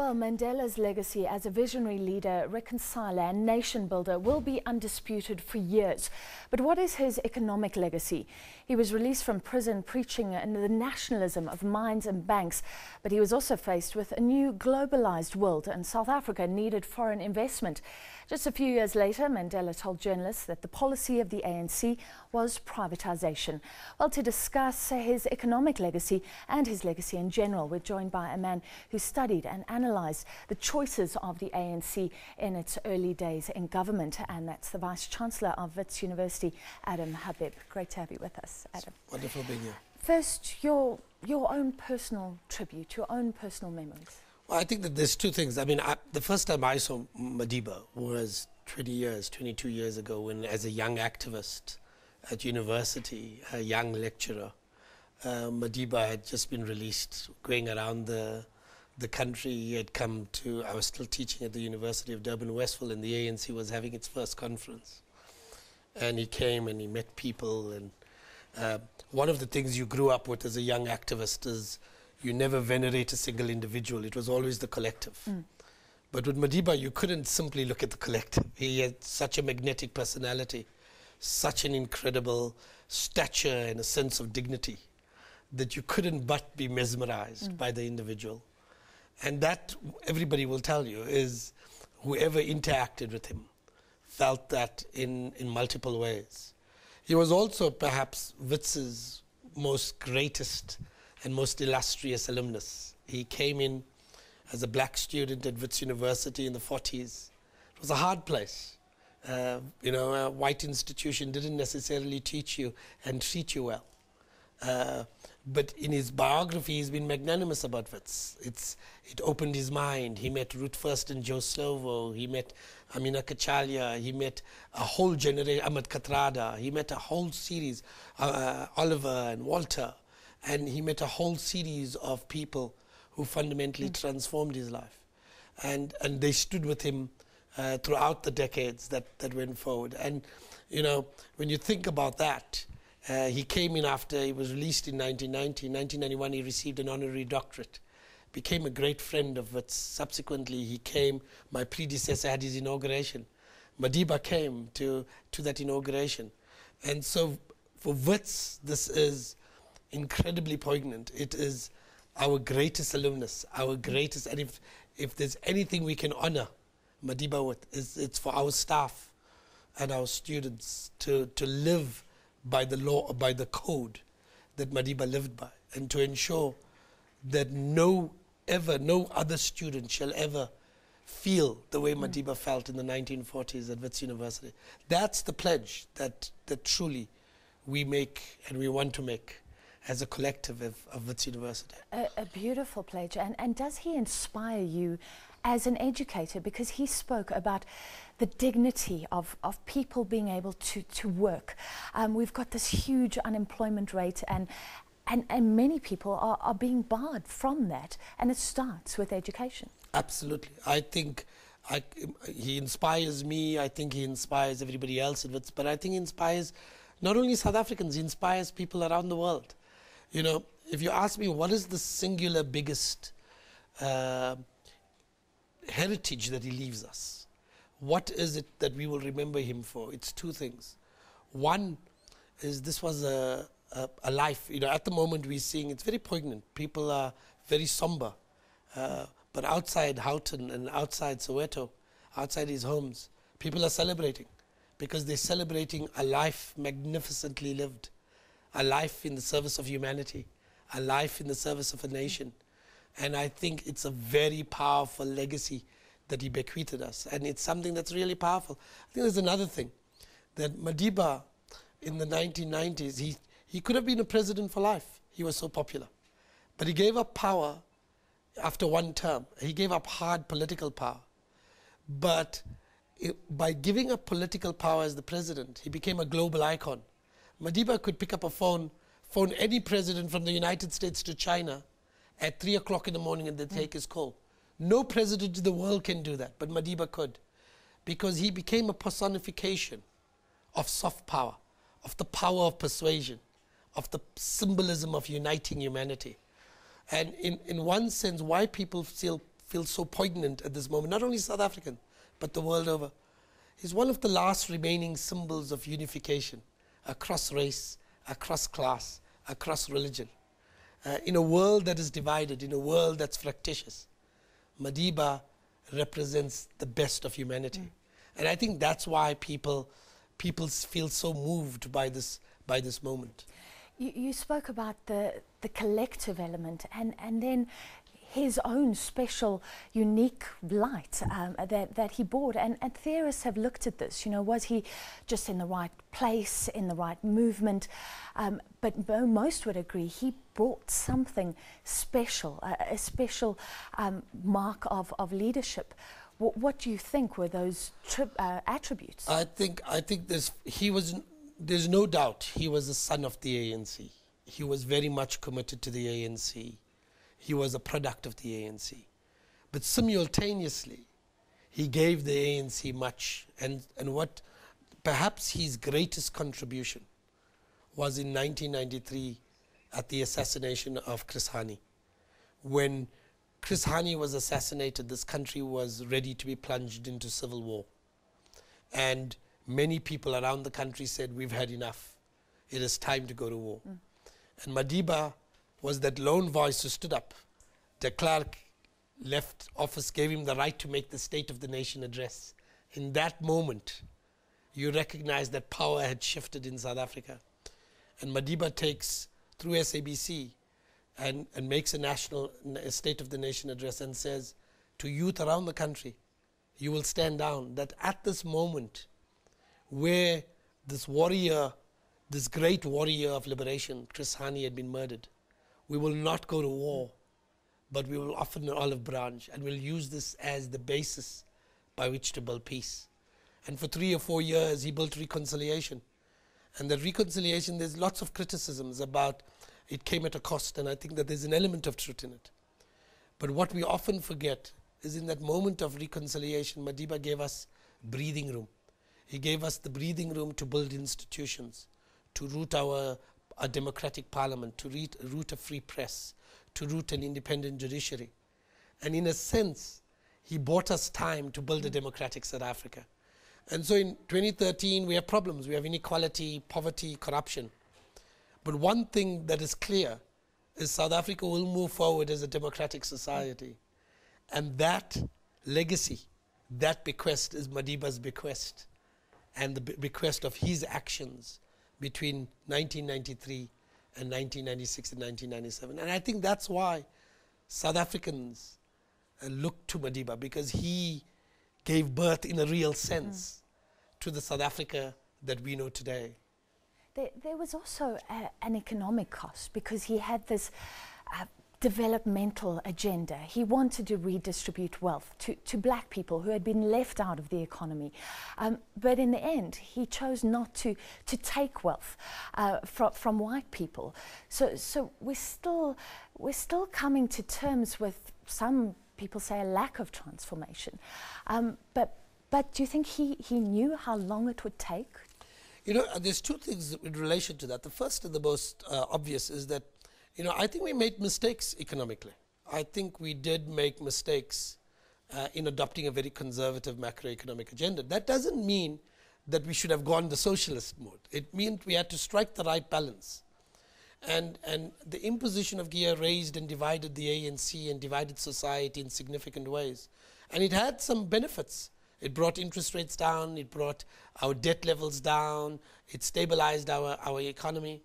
Well, Mandela's legacy as a visionary leader, reconciler and nation builder will be undisputed for years. But what is his economic legacy? He was released from prison preaching the nationalism of mines and banks, but he was also faced with a new globalized world, and South Africa needed foreign investment. Just a few years later, Mandela told journalists that the policy of the ANC was privatization. Well, to discuss his economic legacy and his legacy in general, we're joined by a man who studied and analysed the choices of the ANC in its early days in government, and that's the Vice-Chancellor of Wits University, Adam Habib. Great to have you with us, Adam. It's wonderful being here. First, your own personal tribute, your own personal memories. Well, I think that there's two things. I mean, the first time I saw Madiba was 22 years ago, when as a young activist at university, a young lecturer, Madiba had just been released, going around the country. He had come to, I was still teaching at the University of Durban Westville, and the ANC was having its first conference. And he came and he met people, and one of the things you grew up with as a young activist is you never venerate a single individual. It was always the collective. But with Madiba, you couldn't simply look at the collective. He had such a magnetic personality, such an incredible stature and a sense of dignity that you couldn't but be mesmerized by the individual. And that, everybody will tell you, is whoever interacted with him felt that in multiple ways. He was also perhaps Witz's most greatest and most illustrious alumnus. He came in as a black student at Wits University in the 40s. It was a hard place. A white institution didn't necessarily teach you and treat you well. But in his biography, he's been magnanimous about Wits. It opened his mind. He met Ruth First and Joe Slovo. He met Amina Kachalia. He met a whole generation, Ahmed Katrada. He met a whole series, Oliver and Walter. And he met a whole series of people who fundamentally transformed his life. And they stood with him throughout the decades that went forward. And, you know, when you think about that, he came in after he was released in 1990. In 1991, he received an honorary doctorate, became a great friend of Wits. Subsequently, he came, my predecessor had his inauguration. Madiba came to that inauguration. And so for Wits, this is incredibly poignant. It is our greatest alumnus, our greatest, and if there's anything we can honor Madiba with, it's for our staff and our students to live by the law, by the code that Madiba lived by, and to ensure that no other student shall ever feel the way Madiba felt in the 1940s at Wits University. That's the pledge that truly we make and we want to make as a collective of Wits University. A beautiful pledge. And does he inspire you as an educator? Because he spoke about the dignity of people being able to work. We've got this huge unemployment rate, and many people are being barred from that. And it starts with education. Absolutely. I think he inspires me. I think he inspires everybody else at Wits. But I think he inspires not only South Africans, he inspires people around the world. You know, if you ask me what is the singular biggest heritage that he leaves us, what is it that we will remember him for? It's two things. One is this was a life, you know, at the moment we're seeing, it's very poignant. People are very somber. But outside Houghton and outside Soweto, outside his homes, people are celebrating because they're celebrating a life magnificently lived. A life in the service of humanity, a life in the service of a nation. And I think it's a very powerful legacy that he bequeathed us. And it's something that's really powerful. I think there's another thing, that Madiba in the 1990s, he could have been a president for life. He was so popular. But he gave up power after one term. He gave up hard political power. But by giving up political power as the president, he became a global icon. Madiba could pick up a phone any president from the United States to China at 3 o'clock in the morning and they'd take his call. No president in the world can do that, but Madiba could. Because he became a personification of soft power, of the power of persuasion, of the symbolism of uniting humanity. And in one sense, why people still feels so poignant at this moment, not only South African, but the world over. He's one of the last remaining symbols of unification across race, across class, across religion. In a world that is divided, in a world that's fractious, Madiba represents the best of humanity. And I think that's why people feel so moved by this moment. You spoke about the collective element and then his own special, unique light that he brought. And theorists have looked at this. You know, was he just in the right place, in the right movement? But most would agree he brought something special, a special mark of leadership. What do you think were those attributes? I think there's no doubt he was a son of the ANC. He was very much committed to the ANC. He was a product of the ANC. But simultaneously, he gave the ANC much. And what perhaps his greatest contribution was in 1993 at the assassination of Chris Hani. When Chris Hani was assassinated, this country was ready to be plunged into civil war. And many people around the country said, we've had enough. It is time to go to war. And Madiba was that lone voice who stood up. De Klerk left office, gave him the right to make the State of the Nation address. In that moment, you recognize that power had shifted in South Africa. And Madiba takes, through SABC, and makes a State of the Nation address and says to youth around the country, you will stand down, that at this moment where this warrior, this great warrior of liberation, Chris Hani, had been murdered, we will not go to war, but we will offer an olive branch and we'll use this as the basis by which to build peace. And for 3 or 4 years, he built reconciliation. And that reconciliation, there's lots of criticisms about it came at a cost, and I think that there's an element of truth in it. But what we often forget is in that moment of reconciliation, Madiba gave us breathing room. He gave us the breathing room to build institutions, to root a democratic parliament, to root a free press, to root an independent judiciary. And in a sense, he bought us time to build a democratic South Africa. And so in 2013, we have problems. We have inequality, poverty, corruption. But one thing that is clear is South Africa will move forward as a democratic society. And that legacy, that bequest is Madiba's bequest, and the bequest of his actions between 1993 and 1996 and 1997. And I think that's why South Africans look to Madiba, because he gave birth in a real sense to the South Africa that we know today. There was also an economic cost, because he had this developmental agenda. He wanted to redistribute wealth to black people who had been left out of the economy. But in the end, he chose not to take wealth from white people. So we're still coming to terms with, some people say, a lack of transformation. But do you think he knew how long it would take? You know, there's two things in relation to that. The first and the most obvious is that, you know, I think we made mistakes economically. I think we did make mistakes in adopting a very conservative macroeconomic agenda. That doesn't mean that we should have gone the socialist mode. It meant we had to strike the right balance. And the imposition of Gia raised and divided the ANC and divided society in significant ways. And it had some benefits. It brought interest rates down, it brought our debt levels down, it stabilized our economy.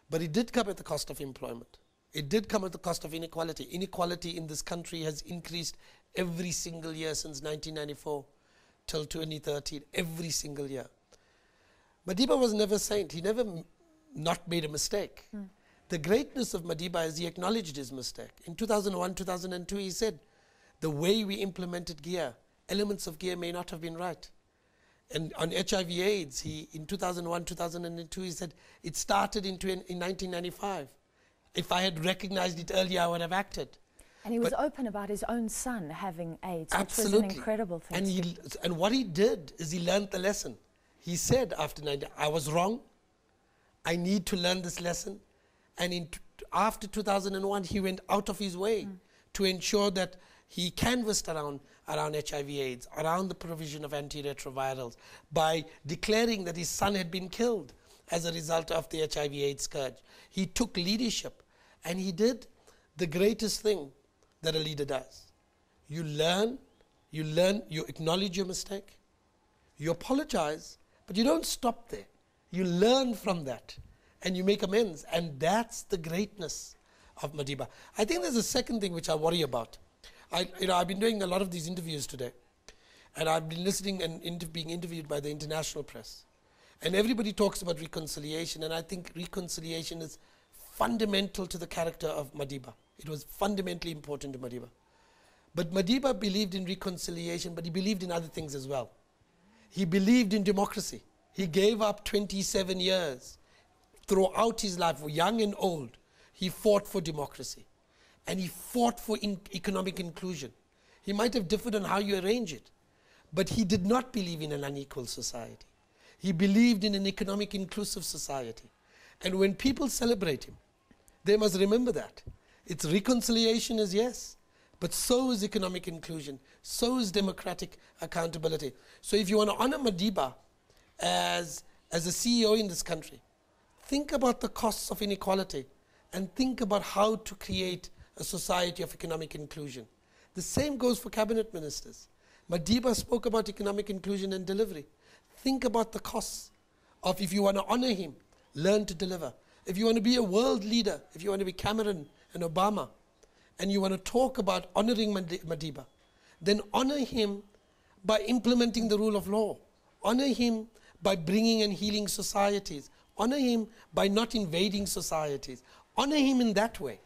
But it did come at the cost of employment. It did come at the cost of inequality. Inequality in this country has increased every single year since 1994 till 2013, every single year. Madiba was never a saint. He never not made a mistake. The greatness of Madiba is he acknowledged his mistake. In 2001, 2002, he said, the way we implemented GEAR, elements of GEAR may not have been right. And on HIV/AIDS, in 2001, 2002, he said, it started in 1995. If I had recognized it earlier, I would have acted. And he was open about his own son having AIDS, absolutely. Which was an incredible thing. And what he did is he learned the lesson. He said after 90, I was wrong. I need to learn this lesson. And after 2001, he went out of his way to ensure that he canvassed around HIV/AIDS, around the provision of antiretrovirals, by declaring that his son had been killed as a result of the HIV/AIDS scourge. He took leadership, and he did the greatest thing that a leader does. You learn, you acknowledge your mistake, you apologize, but you don't stop there. You learn from that, and you make amends, and that's the greatness of Madiba. I think there's a second thing which I worry about. I've been doing a lot of these interviews today, and I've been listening and being interviewed by the international press. And everybody talks about reconciliation, and I think reconciliation is fundamental to the character of Madiba. It was fundamentally important to Madiba. But Madiba believed in reconciliation, but he believed in other things as well. He believed in democracy. He gave up 27 years throughout his life, young and old. He fought for democracy. And he fought for economic inclusion. He might have differed on how you arrange it, but he did not believe in an unequal society. He believed in an economic inclusive society. And when people celebrate him, they must remember that. Its reconciliation is yes, but so is economic inclusion, so is democratic accountability. So if you want to honor Madiba as a CEO in this country, think about the costs of inequality and think about how to create a society of economic inclusion. The same goes for cabinet ministers. Madiba spoke about economic inclusion and delivery. Think about the costs of, if you want to honor him, learn to deliver. If you want to be a world leader, if you want to be Cameron and Obama, and you want to talk about honoring Madiba, then honor him by implementing the rule of law. Honor him by bringing and healing societies. Honor him by not invading societies. Honor him in that way.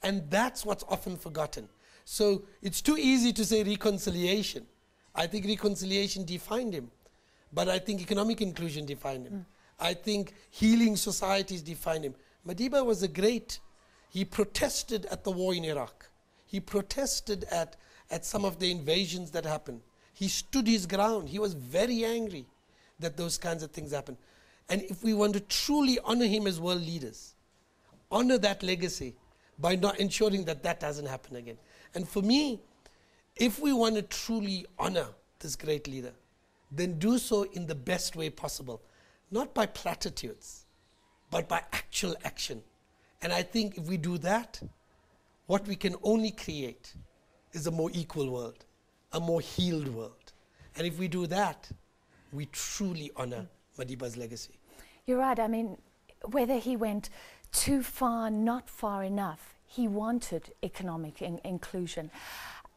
And that's what's often forgotten. So it's too easy to say reconciliation. I think reconciliation defined him. But I think economic inclusion defined him. I think healing societies defined him. Madiba was he protested at the war in Iraq. He protested at some of the invasions that happened. He stood his ground. He was very angry that those kinds of things happened. And if we want to truly honor him as world leaders, honor that legacy by not ensuring that that doesn't happen again. And for me, if we want to truly honor this great leader, then do so in the best way possible. Not by platitudes, but by actual action. And I think if we do that, what we can only create is a more equal world, a more healed world. And if we do that, we truly honor Madiba's legacy. You're right. I mean, whether he went too far, not far enough, he wanted economic inclusion.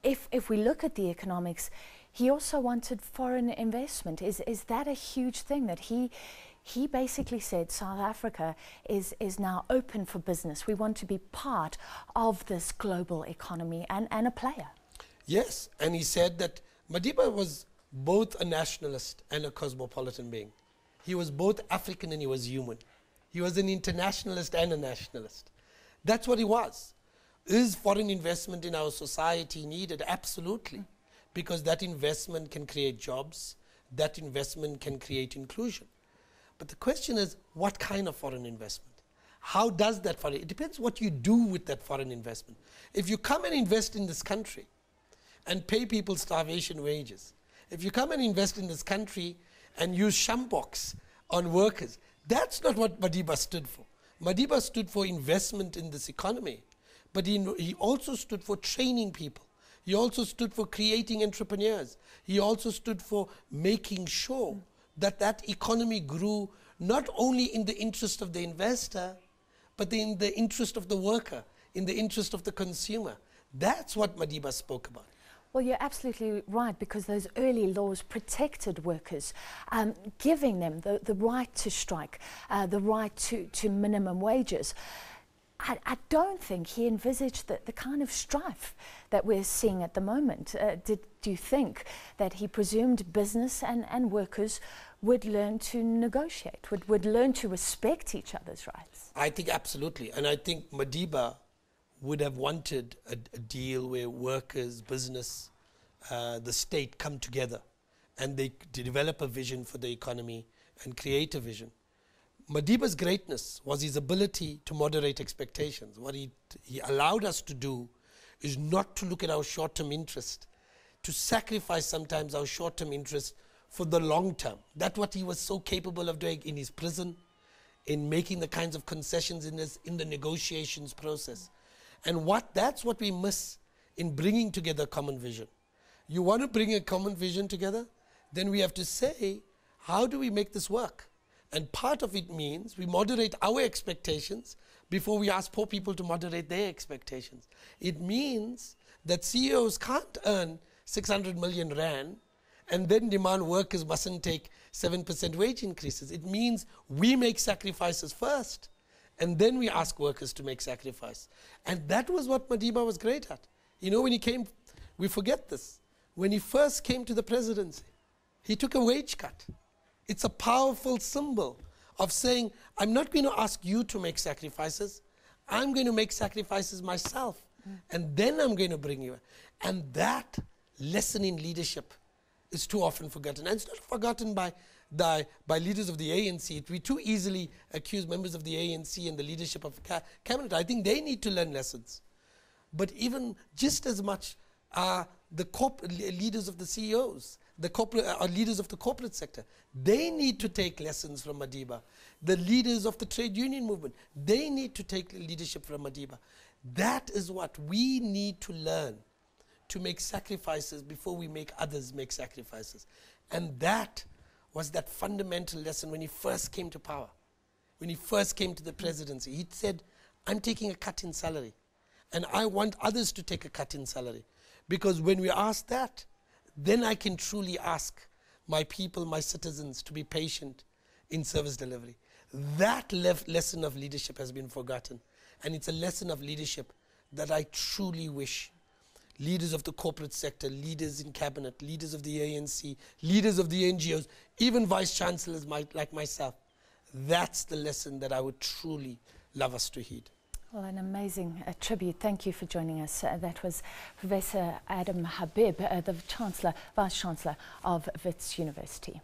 If we look at the economics, he also wanted foreign investment. Is that a huge thing that he basically said South Africa is now open for business. We want to be part of this global economy and a player. Yes, and he said that Madiba was both a nationalist and a cosmopolitan being. He was both African and he was human. He was an internationalist and a nationalist. That's what he was. Is foreign investment in our society needed? Absolutely. Because that investment can create jobs, that investment can create inclusion. But the question is, what kind of foreign investment? How does that foreign? It depends what you do with that foreign investment. If you come and invest in this country and pay people starvation wages, if you come and invest in this country and use shambok on workers, that's not what Madiba stood for. Madiba stood for investment in this economy, but he also stood for training people. He also stood for creating entrepreneurs. He also stood for making sure that that economy grew not only in the interest of the investor, but in the interest of the worker, in the interest of the consumer. That's what Madiba spoke about. Well, you're absolutely right, because those early laws protected workers, giving them the right to strike, the right to minimum wages. I don't think he envisaged the kind of strife that we're seeing at the moment. Do you think that he presumed business and workers would learn to negotiate, would learn to respect each other's rights? I think absolutely. And I think Madiba would have wanted a deal where workers, business, the state come together and they develop a vision for the economy and create a vision. Madiba's greatness was his ability to moderate expectations. What he allowed us to do is not to look at our short-term interest, to sacrifice sometimes our short-term interest for the long term. That's what he was so capable of doing in his prison, in making the kinds of concessions in the negotiations process. And that's what we miss in bringing together a common vision. You want to bring a common vision together? Then we have to say, how do we make this work? And part of it means we moderate our expectations before we ask poor people to moderate their expectations. It means that CEOs can't earn 600 million rand and then demand workers mustn't take 7% wage increases. It means we make sacrifices first, and then we ask workers to make sacrifice. And that was what Madiba was great at. You know, when he came, we forget this, when he first came to the presidency, he took a wage cut. It's a powerful symbol of saying, I'm not going to ask you to make sacrifices, I'm going to make sacrifices myself, and then I'm going to bring you. And that lesson in leadership is too often forgotten. And it's not forgotten by leaders of the ANC. We too easily accuse members of the ANC and the leadership of cabinet. I think they need to learn lessons. But even just as much the leaders of the CEOs, the leaders of the corporate sector, they need to take lessons from Madiba. The leaders of the trade union movement, they need to take leadership from Madiba. That is what we need to learn, to make sacrifices before we make others make sacrifices. And that was that fundamental lesson when he first came to power. When he first came to the presidency, he said, I'm taking a cut in salary. And I want others to take a cut in salary. Because when we ask that, then I can truly ask my people, my citizens, to be patient in service delivery. That lesson of leadership has been forgotten. And it's a lesson of leadership that I truly wish leaders of the corporate sector, leaders in cabinet, leaders of the ANC, leaders of the NGOs, even vice-chancellors like myself, that's the lesson that I would truly love us to heed. Well, an amazing tribute. Thank you for joining us. That was Professor Adam Habib, the Vice-Chancellor of Wits University.